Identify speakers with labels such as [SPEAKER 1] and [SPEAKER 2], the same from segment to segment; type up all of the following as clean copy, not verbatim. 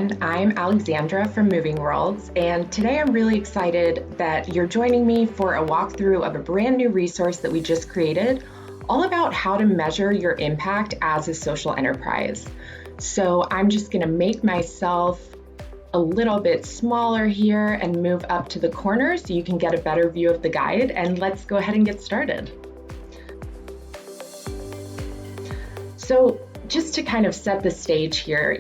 [SPEAKER 1] everyone. I'm Alexandra from Moving Worlds, and today I'm really excited that you're joining me for a walkthrough of a brand new resource that we just created, all about how to measure your impact as a social enterprise. So I'm just going to make myself a little bit smaller here and move up to the corner so you can get a better view of the guide, and let's go ahead and get started. So just to kind of set the stage here,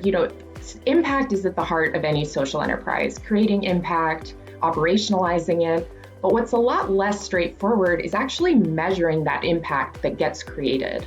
[SPEAKER 1] impact is at the heart of any social enterprise, creating impact, operationalizing it. But what's a lot less straightforward is actually measuring that impact that gets created.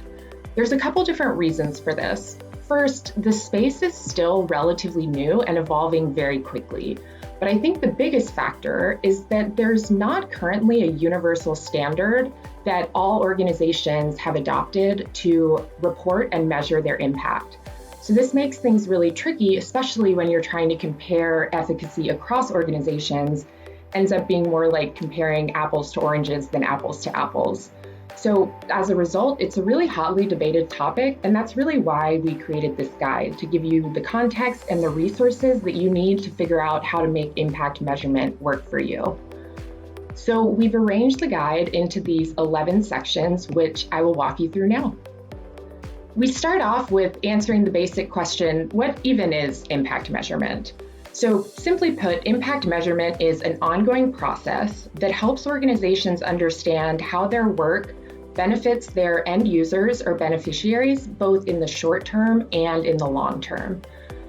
[SPEAKER 1] There's a couple different reasons for this. First, the space is still relatively new and evolving very quickly. But I think the biggest factor is that there's not currently a universal standard that all organizations have adopted to report and measure their impact. So this makes things really tricky, especially when you're trying to compare efficacy across organizations. Ends up being more like comparing apples to oranges than apples to apples. So as a result, it's a really hotly debated topic, and that's really why we created this guide, to give you the context and the resources that you need to figure out how to make impact measurement work for you. So we've arranged the guide into these 11 sections, which I will walk you through now. We start off with answering the basic question, what even is impact measurement? So simply put, impact measurement is an ongoing process that helps organizations understand how their work benefits their end users or beneficiaries, both in the short term and in the long term.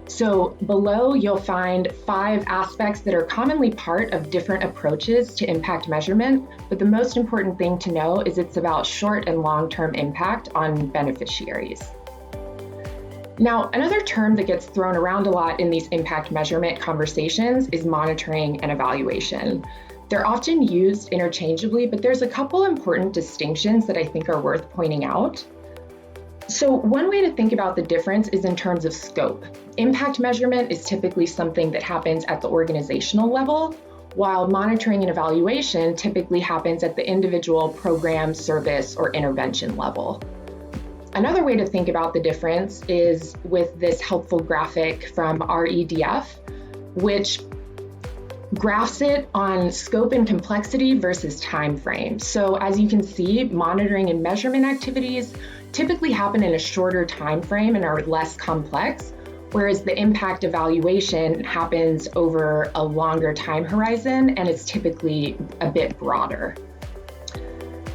[SPEAKER 1] So below, you'll find 5 aspects that are commonly part of different approaches to impact measurement, but the most important thing to know is it's about short and long-term impact on beneficiaries. Now, another term that gets thrown around a lot in these impact measurement conversations is monitoring and evaluation. They're often used interchangeably, but there's a couple important distinctions that I think are worth pointing out. So one way to think about the difference is in terms of scope. Impact measurement is typically something that happens at the organizational level, while monitoring and evaluation typically happens at the individual program, service, or intervention level. Another way to think about the difference is with this helpful graphic from REDF, which graphs it on scope and complexity versus time frame. So as you can see, monitoring and measurement activities typically happen in a shorter time frame and are less complex, whereas the impact evaluation happens over a longer time horizon and it's typically a bit broader.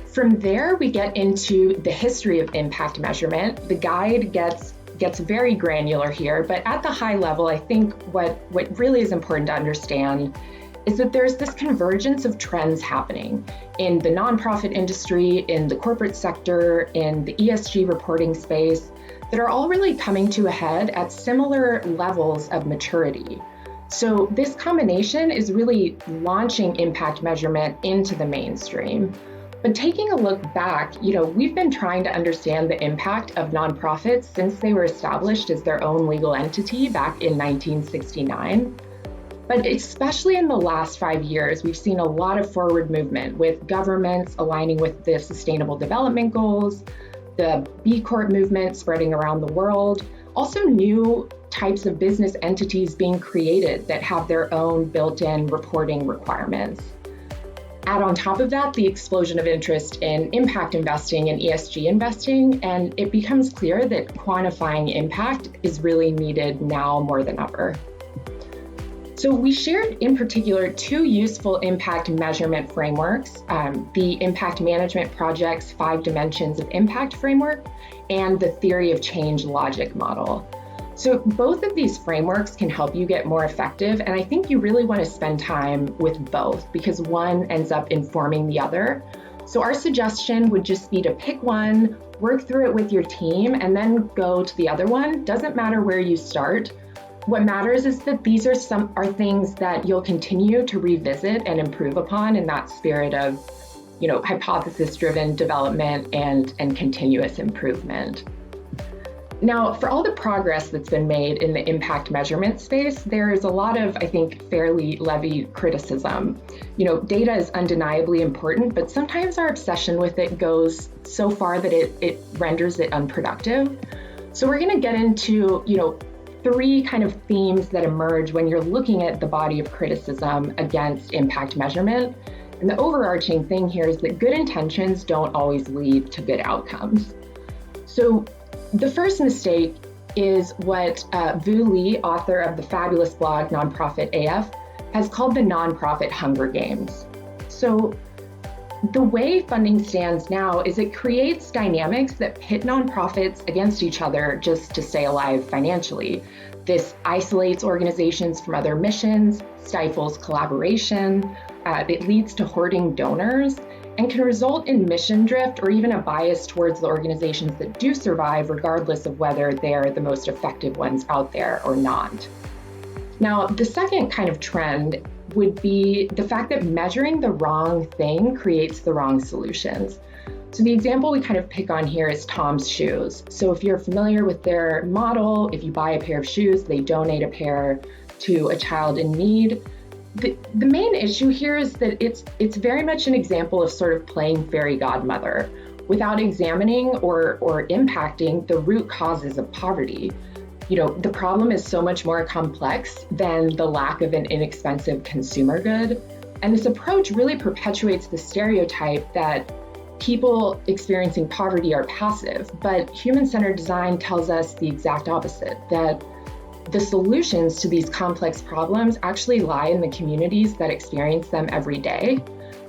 [SPEAKER 1] From there, we get into the history of impact measurement. The guide gets very granular here, but at the high level, I think what really is important to understand is that there's this convergence of trends happening in the nonprofit industry, in the corporate sector, in the ESG reporting space, that are all really coming to a head at similar levels of maturity. So this combination is really launching impact measurement into the mainstream. But taking a look back, we've been trying to understand the impact of nonprofits since they were established as their own legal entity back in 1969. But especially in the last 5 years, we've seen a lot of forward movement with governments aligning with the Sustainable Development Goals, the B Corp movement spreading around the world, also new types of business entities being created that have their own built-in reporting requirements. Add on top of that the explosion of interest in impact investing and ESG investing, and it becomes clear that quantifying impact is really needed now more than ever. So we shared in particular 2 useful impact measurement frameworks, the Impact Management Project's 5 Dimensions of Impact framework and the Theory of Change logic model. So both of these frameworks can help you get more effective, and I think you really want to spend time with both because one ends up informing the other. So our suggestion would just be to pick one, work through it with your team, and then go to the other one. Doesn't matter where you start. What matters is that these are things that you'll continue to revisit and improve upon in that spirit of, hypothesis-driven development and continuous improvement. Now, for all the progress that's been made in the impact measurement space, there is a lot of, I think, fairly levied criticism. Data is undeniably important, but sometimes our obsession with it goes so far that it renders it unproductive. So we're going to get into, three kind of themes that emerge when you're looking at the body of criticism against impact measurement. And the overarching thing here is that good intentions don't always lead to good outcomes. So the first mistake is what Vu Lee, author of the fabulous blog Nonprofit AF, has called the nonprofit Hunger Games. So the way funding stands now is it creates dynamics that pit nonprofits against each other just to stay alive financially. This isolates organizations from other missions, stifles collaboration, it leads to hoarding donors, and can result in mission drift or even a bias towards the organizations that do survive, regardless of whether they're the most effective ones out there or not. Now, the second kind of trend would be the fact that measuring the wrong thing creates the wrong solutions. So the example we kind of pick on here is Tom's Shoes. So if you're familiar with their model, if you buy a pair of shoes, they donate a pair to a child in need. The main issue here is that it's very much an example of sort of playing fairy godmother without examining or impacting the root causes of poverty. You know, the problem is so much more complex than the lack of an inexpensive consumer good. And this approach really perpetuates the stereotype that people experiencing poverty are passive, but human-centered design tells us the exact opposite, that the solutions to these complex problems actually lie in the communities that experience them every day.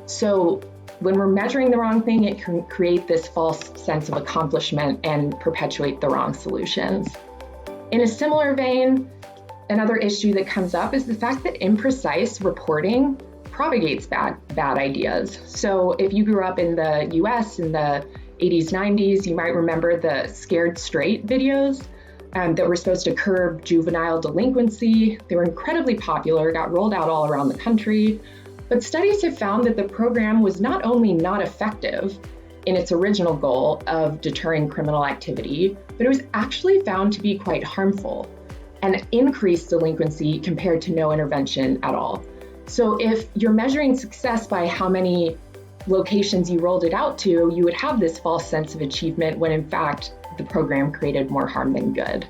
[SPEAKER 1] So when we're measuring the wrong thing, it can create this false sense of accomplishment and perpetuate the wrong solutions. In a similar vein, another issue that comes up is the fact that imprecise reporting propagates bad ideas. So if you grew up in the US in the 80s, 90s, you might remember the Scared Straight videos that were supposed to curb juvenile delinquency. They were incredibly popular, got rolled out all around the country. But studies have found that the program was not only not effective in its original goal of deterring criminal activity, but it was actually found to be quite harmful and increased delinquency compared to no intervention at all. So if you're measuring success by how many locations you rolled it out to, you would have this false sense of achievement when in fact the program created more harm than good.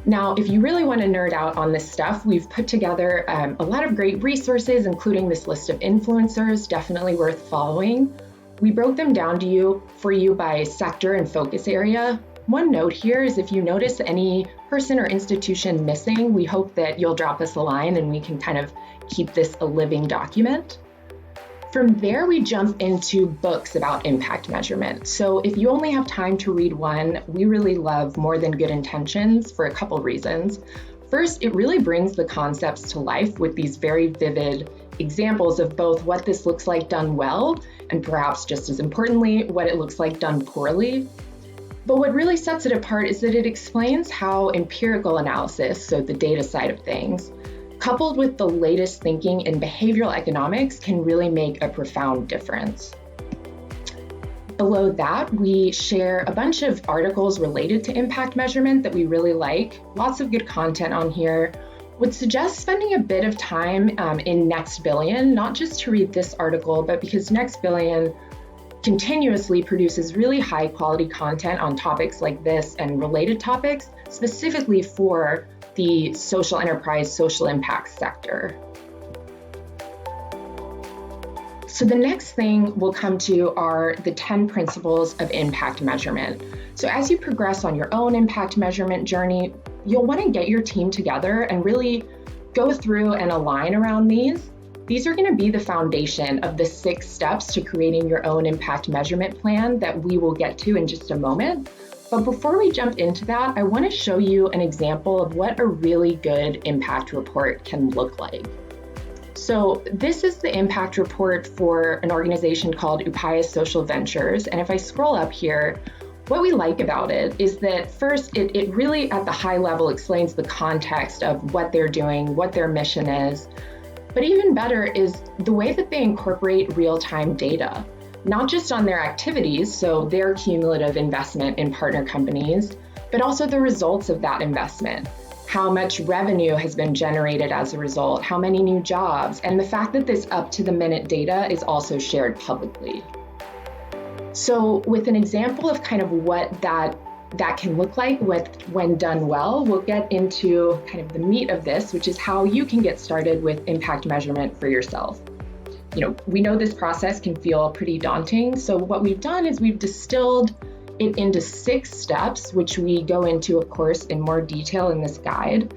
[SPEAKER 1] Now, if you really want to nerd out on this stuff, we've put together a lot of great resources, including this list of influencers, definitely worth following. We broke them down for you by sector and focus area. One note here is if you notice any person or institution missing, we hope that you'll drop us a line and we can kind of keep this a living document. From there, we jump into books about impact measurement. So if you only have time to read one, we really love More Than Good Intentions for a couple reasons. First, it really brings the concepts to life with these very vivid examples of both what this looks like done well, and perhaps just as importantly, what it looks like done poorly. But what really sets it apart is that it explains how empirical analysis, so the data side of things, coupled with the latest thinking in behavioral economics can really make a profound difference. Below that, we share a bunch of articles related to impact measurement that we really like. Lots of good content on here. Would suggest spending a bit of time in Next Billion, not just to read this article, but because Next Billion continuously produces really high quality content on topics like this and related topics, specifically for the social enterprise, social impact sector. So the next thing we'll come to are the 10 principles of impact measurement. So as you progress on your own impact measurement journey, you'll want to get your team together and really go through and align around these. These are going to be the foundation of the 6 steps to creating your own impact measurement plan that we will get to in just a moment. But before we jump into that, I want to show you an example of what a really good impact report can look like. So this is the impact report for an organization called Upaya Social Ventures. And if I scroll up here, what we like about it is that first, it really at the high level explains the context of what they're doing, what their mission is. But even better is the way that they incorporate real-time data, not just on their activities, so their cumulative investment in partner companies, but also the results of that investment. How much revenue has been generated as a result, how many new jobs, and the fact that this up-to-the-minute data is also shared publicly. So with an example of kind of what that that can look like when done well, we'll get into kind of the meat of this, which is how you can get started with impact measurement for yourself. We know this process can feel pretty daunting. So what we've done is we've distilled it into 6 steps, which we go into, of course, in more detail in this guide.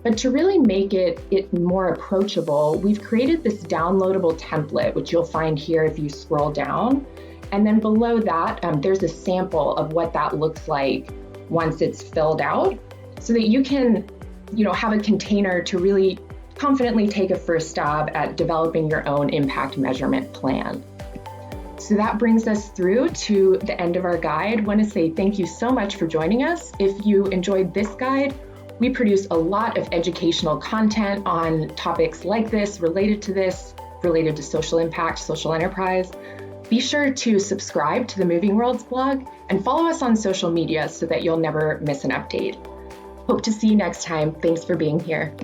[SPEAKER 1] But to really make it more approachable, we've created this downloadable template, which you'll find here if you scroll down. And then below that, there's a sample of what that looks like once it's filled out, so that you can, have a container to really confidently take a first stab at developing your own impact measurement plan. So that brings us through to the end of our guide. I want to say thank you so much for joining us. If you enjoyed this guide, we produce a lot of educational content on topics like this, related to social impact, social enterprise. Be sure to subscribe to the Moving Worlds blog and follow us on social media so that you'll never miss an update. Hope to see you next time. Thanks for being here.